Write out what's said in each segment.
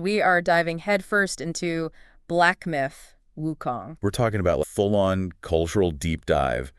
We are diving headfirst into Black Myth Wukong. We're talking about full-on cultural deep dive,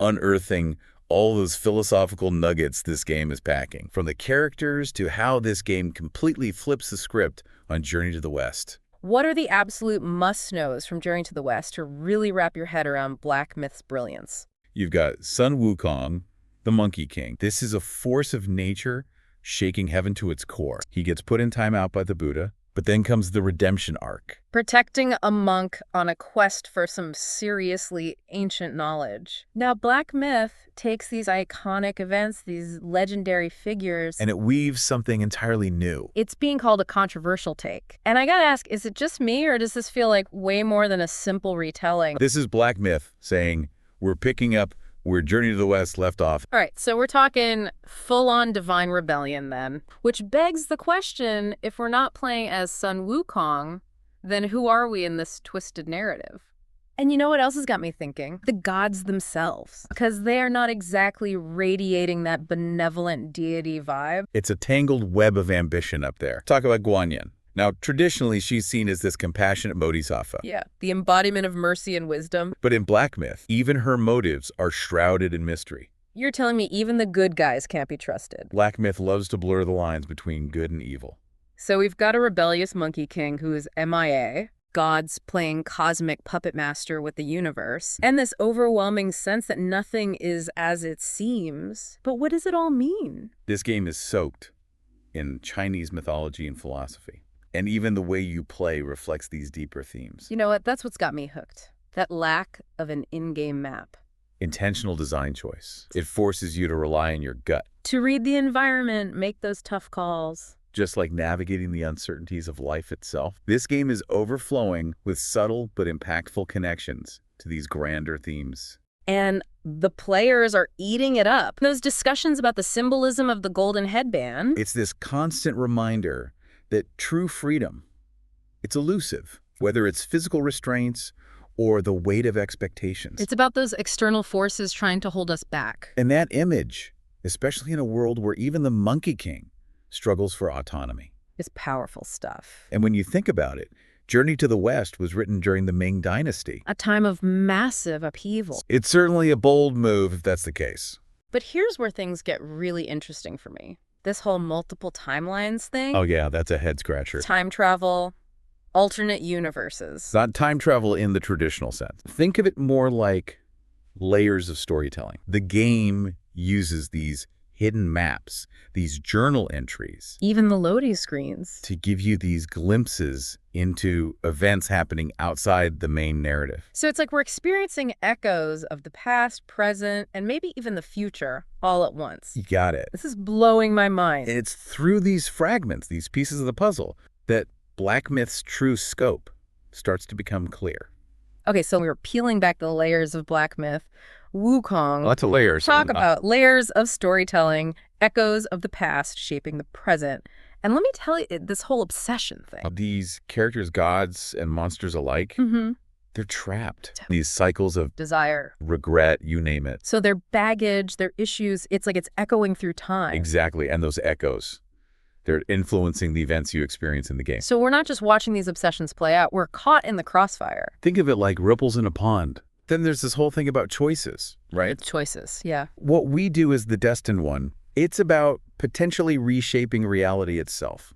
unearthing all those philosophical nuggets this game is packing, from the characters to how this game completely flips the script on Journey to the West. What are the absolute must-knows from Journey to the West to really wrap your head around Black Myth's brilliance? You've got Sun Wukong, the Monkey King. This is a force of nature shaking heaven to its core. He gets put in timeout by the Buddha, but then comes the redemption arc. Protecting a monk on a quest for some seriously ancient knowledge. Now, Black Myth takes these iconic events, these legendary figures, And it weaves something entirely new. it's being called a controversial take. And I gotta ask, is it just me, or does this feel like way more than a simple retelling? This is Black Myth saying, we're picking up where Journey to the West left off. All right, so we're talking full-on divine rebellion then, which begs the question, if we're not playing as Sun Wukong, then who are we in this twisted narrative? And you know what else has got me thinking? The gods themselves, because they are not exactly radiating that benevolent deity vibe. It's a tangled web of ambition up there. Talk about Guanyin. Now, traditionally, she's seen as this compassionate bodhisattva. Yeah, the embodiment of mercy and wisdom. But in Black Myth, even her motives are shrouded in mystery. You're telling me even the good guys can't be trusted. Black Myth loves to blur the lines between good and evil. So we've got a rebellious Monkey King who is MIA, gods playing cosmic puppet master with the universe, and this overwhelming sense that nothing is as it seems. But what does it all mean? This game is soaked in Chinese mythology and philosophy. And even the way you play reflects these deeper themes. You know what? That's what's got me hooked. That lack of an in-game map. Intentional design choice. It forces you to rely on your gut, To read the environment, make those tough calls. just like navigating the uncertainties of life itself. This game is overflowing with subtle but impactful connections to these grander themes. And the players are eating it up. Those discussions about the symbolism of the golden headband. It's this constant reminder that true freedom, it's elusive, whether it's physical restraints or the weight of expectations. It's about those external forces trying to hold us back. And that image, especially in a world where even the Monkey King struggles for autonomy. It's powerful stuff. And when you think about it, Journey to the West was written during the Ming Dynasty. A time of massive upheaval. It's certainly a bold move if that's the case. But here's where things get really interesting for me. This whole multiple timelines thing. Oh yeah, that's a head-scratcher. Time travel, alternate universes. It's not time travel in the traditional sense. Think of it more like layers of storytelling. The game uses these hidden maps, these journal entries, Even the loading screens. to give you these glimpses into events happening outside the main narrative. So it's like we're experiencing echoes of the past, present, and maybe even the future all at once. You got it. This is blowing my mind. It's through these fragments, these pieces of the puzzle, that Black Myth's true scope starts to become clear. Okay, so we're peeling back the layers of Black Myth. Wukong. Lots of layers. Talk about layers of storytelling, echoes of the past shaping the present. And let me tell you, this whole obsession thing. These characters, gods and monsters alike, they're trapped. These cycles of Desire. regret, you name it. So their baggage, their issues, it's like it's echoing through time. Exactly. And those echoes, they're influencing the events you experience in the game. So we're not just watching these obsessions play out, we're caught in the crossfire. Think of it like ripples in a pond. Then there's this whole thing about choices, right? Choices, yeah. What we do as the destined one, it's about potentially reshaping reality itself.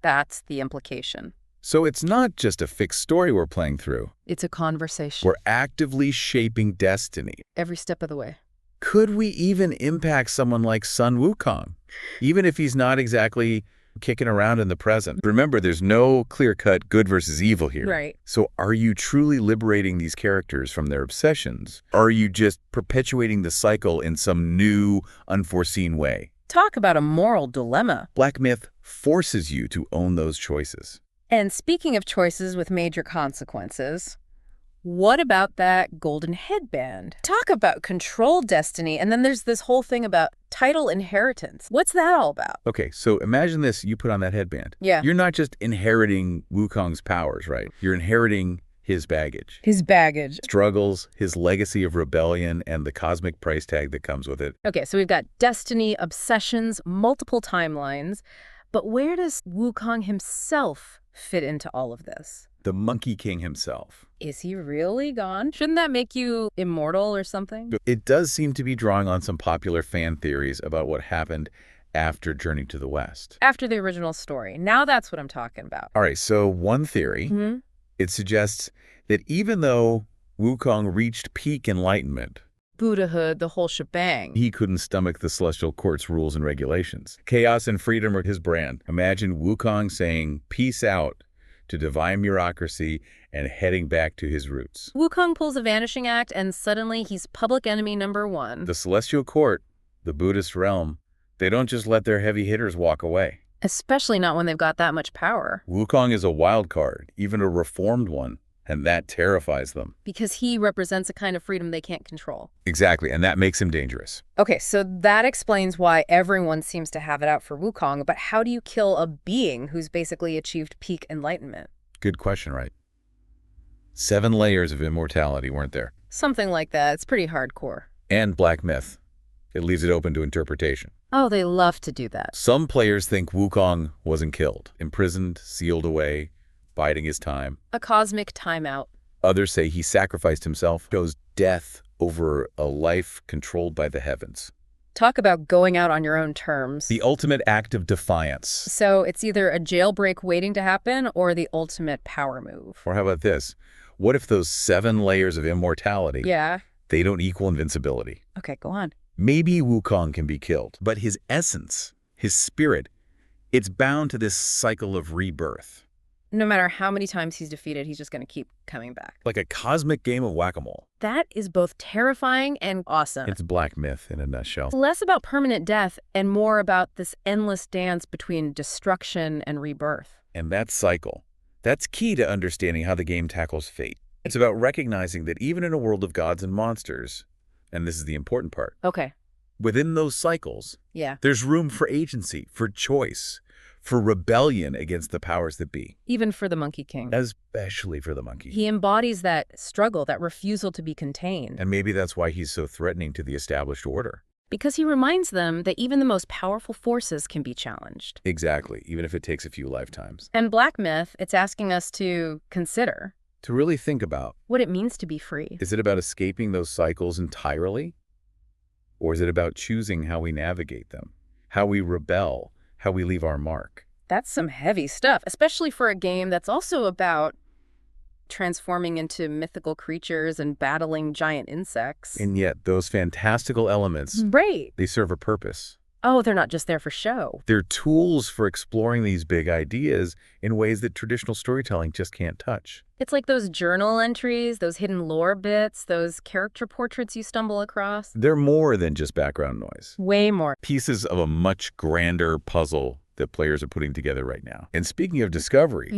That's the implication. So it's not just a fixed story we're playing through. It's a conversation. We're actively shaping destiny. Every step of the way. Could we even impact someone like Sun Wukong, even if he's not exactly kicking around in the present? Remember, there's no clear-cut good versus evil here. Right. So are you truly liberating these characters from their obsessions? Or are you just perpetuating the cycle in some new, unforeseen way? Talk about a moral dilemma. Black Myth forces you to own those choices. And speaking of choices with major consequences, what about that golden headband? Talk about control destiny. And then there's this whole thing about title inheritance. What's that all about? Okay, so imagine this, you put on that headband. Yeah. You're not just inheriting Wukong's powers, right? You're inheriting his baggage. His baggage. Struggles, his legacy of rebellion, and the cosmic price tag that comes with it. Okay, so we've got destiny, obsessions, multiple timelines. But where does Wukong himself fit into all of this? The Monkey King himself. Is he really gone? Shouldn't that make you immortal or something? It does seem to be drawing on some popular fan theories about what happened after Journey to the West. After the original story. Now that's what I'm talking about. All right, so one theory, it suggests that even though Wukong reached peak enlightenment, Buddhahood, the whole shebang. he couldn't stomach the Celestial Court's rules and regulations. Chaos and freedom are his brand. Imagine Wukong saying peace out to divine bureaucracy and heading back to his roots. Wukong pulls a vanishing act and suddenly he's public enemy #1. The Celestial Court, the Buddhist realm, they don't just let their heavy hitters walk away. Especially not when they've got that much power. Wukong is a wild card, even a reformed one, and that terrifies them. Because he represents a kind of freedom they can't control. Exactly, and that makes him dangerous. Okay, so that explains why everyone seems to have it out for Wukong, but how do you kill a being who's basically achieved peak enlightenment? Good question, right? 7 layers of immortality, weren't there? Something like that. It's pretty hardcore. And black myth. It leaves it open to interpretation. Oh, they love to do that. Some players think Wukong wasn't killed, imprisoned, sealed away, biding his time. A cosmic timeout. Others say he sacrificed himself, chose death over a life controlled by the heavens. Talk about going out on your own terms. The ultimate act of defiance. So it's either a jailbreak waiting to happen or the ultimate power move. Or how about this? What if those 7 layers of immortality, they don't equal invincibility? Okay, go on. Maybe Wukong can be killed, but his essence, his spirit, it's bound to this cycle of rebirth. No matter how many times he's defeated, he's just going to keep coming back. Like a cosmic game of whack-a-mole. That is both terrifying and awesome. It's black myth in a nutshell. Less about permanent death and more about this endless dance between destruction and rebirth. And that cycle, that's key to understanding how the game tackles fate. It's about recognizing that even in a world of gods and monsters, and this is the important part, Okay. within those cycles, there's room for agency, for choice, for rebellion against the powers that be. Even for the Monkey King. Especially for the monkey. He embodies that struggle, that refusal to be contained. And maybe that's why he's so threatening to the established order. Because he reminds them that even the most powerful forces can be challenged. Exactly, even if it takes a few lifetimes. And Black Myth, it's asking us to consider. To really think about. What it means to be free. Is it about escaping those cycles entirely? Or is it about choosing how we navigate them? How we rebel? How we leave our mark? That's some heavy stuff, especially for a game that's also about transforming into mythical creatures and battling giant insects. And yet, those fantastical elements, they serve a purpose. Oh, they're not just there for show. They're tools for exploring these big ideas in ways that traditional storytelling just can't touch. It's like those journal entries, those hidden lore bits, those character portraits you stumble across. They're more than just background noise. Way more. Pieces of a much grander puzzle that players are putting together right now. And speaking of discovery,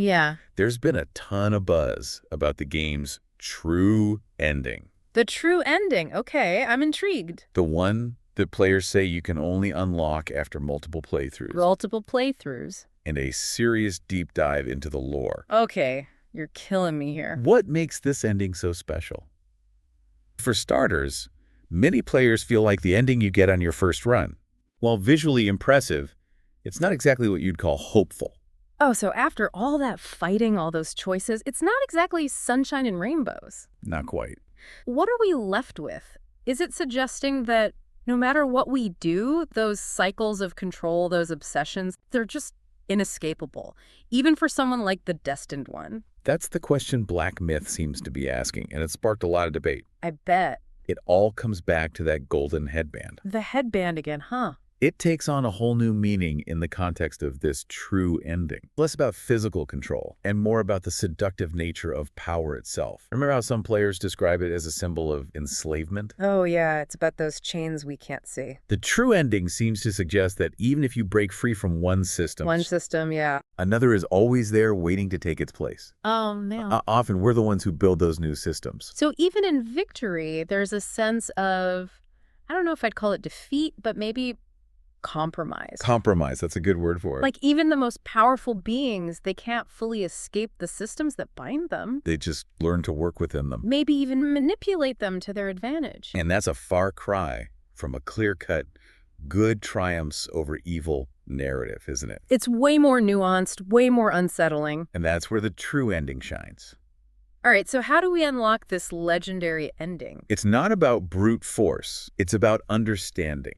there's been a ton of buzz about the game's true ending. The true ending. Okay, I'm intrigued. The one that players say you can only unlock after multiple playthroughs. Multiple playthroughs. And a serious deep dive into the lore. Okay, you're killing me here. What makes this ending so special? For starters, many players feel like the ending you get on your first run, while visually impressive, it's not exactly what you'd call hopeful. Oh, so after all that fighting, all those choices, it's not exactly sunshine and rainbows. Not quite. What are we left with? Is it suggesting that no matter what we do, those cycles of control, those obsessions, they're just inescapable, even for someone like the Destined One? That's the question Black Myth seems to be asking, and it sparked a lot of debate. I bet. It all comes back to that golden headband. The headband again, huh? It takes on a whole new meaning in the context of this true ending. Less about physical control and more about the seductive nature of power itself. Remember how some players describe it as a symbol of enslavement? Oh yeah, it's about those chains we can't see. The true ending seems to suggest that even if you break free from one system, another is always there waiting to take its place. Oh no. Often we're the ones who build those new systems. So even in victory, there's a sense of, I don't know if I'd call it defeat, but maybe compromise. Compromise, that's a good word for it. Like even the most powerful beings, they can't fully escape the systems that bind them. They just learn to work within them. Maybe even manipulate them to their advantage. And that's a far cry from a clear-cut, good triumphs over evil narrative, isn't it? It's way more nuanced, way more unsettling. And that's where the true ending shines. All right, so how do we unlock this legendary ending? It's not about brute force. It's about understanding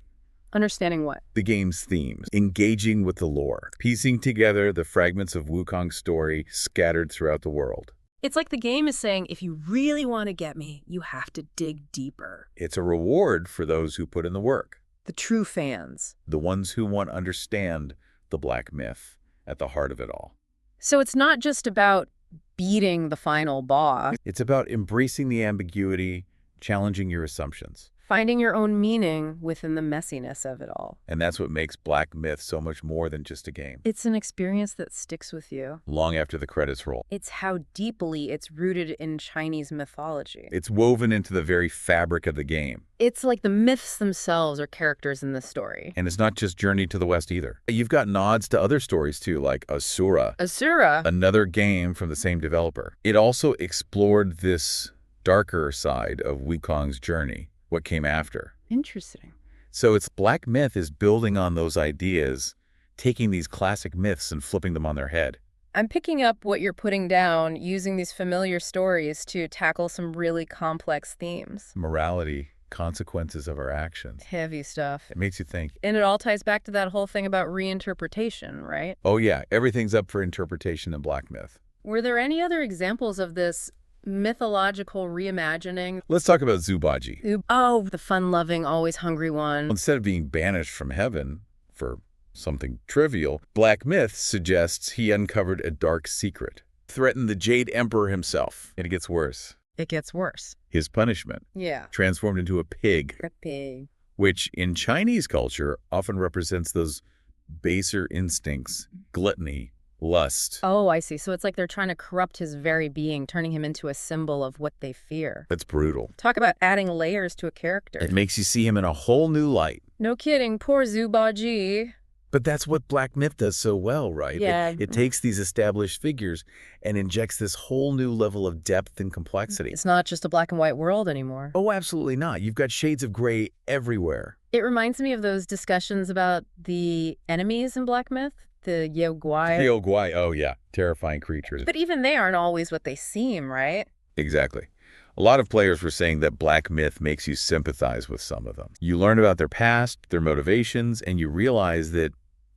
Understanding what? the game's themes, engaging with the lore, piecing together the fragments of Wukong's story scattered throughout the world. It's like the game is saying, if you really want to get me, you have to dig deeper. It's a reward for those who put in the work, The true fans. the ones who want to understand the black myth at the heart of it all. So it's not just about beating the final boss, It's about embracing the ambiguity, challenging your assumptions. finding your own meaning within the messiness of it all. And that's what makes Black Myth so much more than just a game. It's an experience that sticks with you. Long after the credits roll. It's how deeply it's rooted in Chinese mythology. It's woven into the very fabric of the game. It's like the myths themselves are characters in the story. And it's not just Journey to the West either. You've got nods to other stories too, like Asura, Asura. another game from the same developer. It also explored this darker side of Wukong's journey, what came after. Interesting. So it's Black Myth is building on those ideas, taking these classic myths and flipping them on their head. I'm picking up what you're putting down, using these familiar stories to tackle some really complex themes. Morality, consequences of our actions. Heavy stuff. It makes you think, And it all ties back to that whole thing about reinterpretation, right? oh yeah, everything's up for interpretation in Black Myth. Were there any other examples of this mythological reimagining? Let's talk about Zubaji. Oh, the fun-loving, always hungry one. Instead of being banished from heaven for something trivial, Black Myth suggests he uncovered a dark secret, threatened the Jade Emperor himself. And it gets worse. It gets worse. His punishment, Yeah. transformed into a pig, Pig. which in Chinese culture often represents those baser instincts, gluttony, lust. Oh, I see. So it's like they're trying to corrupt his very being, turning him into a symbol of what they fear. That's brutal. Talk about adding layers to a character. It makes you see him in a whole new light. No kidding. Poor Zubaji. But that's what Black Myth does so well, right? Yeah. It takes these established figures and injects this whole new level of depth and complexity. It's not just a black and white world anymore. Oh, absolutely not. You've got shades of gray everywhere. It reminds me of those discussions about the enemies in Black Myth, the Yaoguai. Yaoguai, oh yeah, terrifying creatures. But even they aren't always what they seem, right? Exactly. A lot of players were saying that Black Myth makes you sympathize with some of them. You learn about their past, their motivations, and you realize that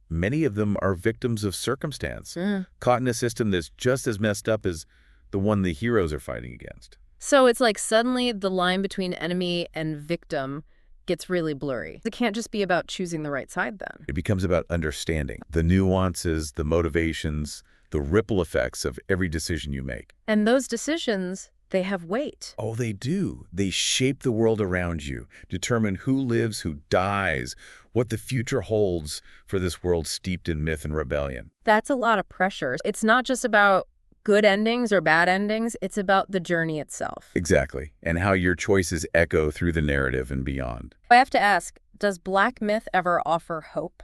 many of them are victims of circumstance, caught in a system that's just as messed up as the one the heroes are fighting against. So it's like suddenly the line between enemy and victim gets really blurry. It can't just be about choosing the right side then. It becomes about understanding the nuances, the motivations, the ripple effects of every decision you make. And those decisions, they have weight. Oh, they do. They shape the world around you, determine who lives, who dies, what the future holds for this world steeped in myth and rebellion. That's a lot of pressure. It's not just about good endings or bad endings. It's about the journey itself. Exactly. And how your choices echo through the narrative and beyond. I have to ask, does Black Myth ever offer hope?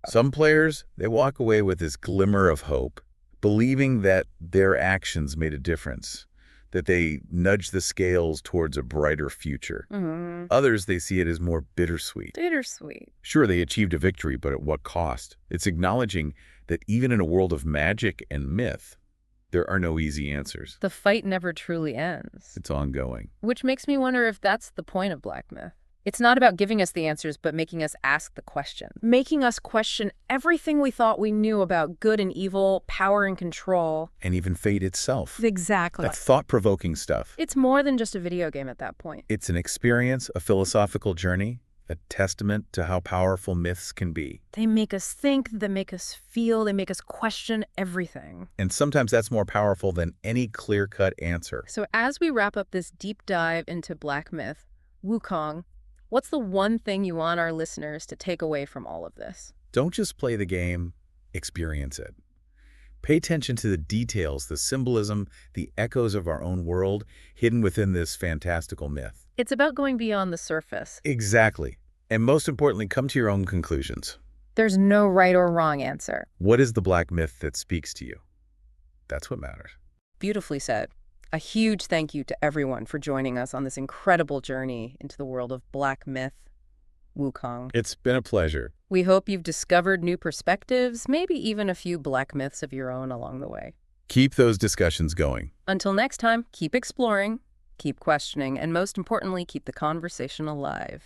Some players, they walk away with this glimmer of hope, believing that their actions made a difference, that they nudge the scales towards a brighter future. Others, they see it as more bittersweet. Bittersweet. Sure, they achieved a victory, but at what cost? It's acknowledging that even in a world of magic and myth, there are no easy answers. The fight never truly ends. It's ongoing. Which makes me wonder if that's the point of Black Myth. It's not about giving us the answers, but making us ask the question. Making us question everything we thought we knew about good and evil, power and control. And even fate itself. Exactly. That thought-provoking stuff. It's more than just a video game at that point. It's an experience, a philosophical journey, a testament to how powerful myths can be. They make us think, they make us feel, they make us question everything. And sometimes that's more powerful than any clear-cut answer. So as we wrap up this deep dive into Black Myth, Wukong, what's the one thing you want our listeners to take away from all of this? Don't just play the game, experience it. Pay attention to the details, the symbolism, the echoes of our own world hidden within this fantastical myth. It's about going beyond the surface. Exactly. And most importantly, come to your own conclusions. There's no right or wrong answer. What is the Black Myth that speaks to you? That's what matters. Beautifully said. A huge thank you to everyone for joining us on this incredible journey into the world of Black Myth, Wukong. It's been a pleasure. We hope you've discovered new perspectives, maybe even a few black myths of your own along the way. Keep those discussions going. Until next time, keep exploring, keep questioning, and most importantly, keep the conversation alive.